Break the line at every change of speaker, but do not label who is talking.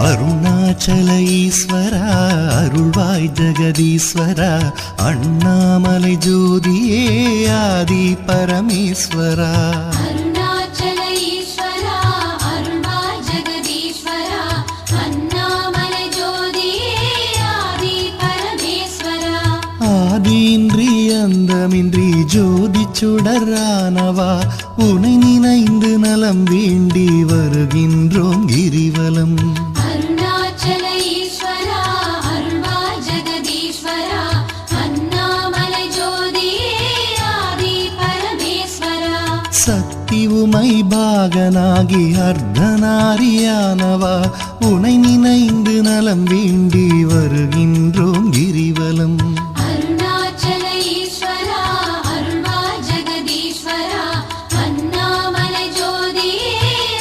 அருணாச்சல ஈஸ்வரா அருள்வாய் ஜெகதீஸ்வரா அண்ணாமலை ஜோதியே ஆதி பரமேஸ்வரா.
அருணாச்சல ஈஸ்வரா அருள்வாய் ஜெகதீஸ்வரா அண்ணாமலை ஜோதியே ஆதி பரமேஸ்வரா.
ஆதியின்றி அந்தமின்றி ஜோதி சுடரானவா உனை நினைந்து நலம் வேண்டி வருகின்றோம் கிரிவலம்.
அருணாச்சல ஈஸ்வரா அருள்வாய் ஜெகதீஸ்வரா அண்ணாமலை ஜோதியே ஆதி பரமேஸ்வரா.
சக்தி உமை பாகனாகி அர்த்தநாரியானவா உனை நினைந்து நலம் வேண்டி வருகின்றோம்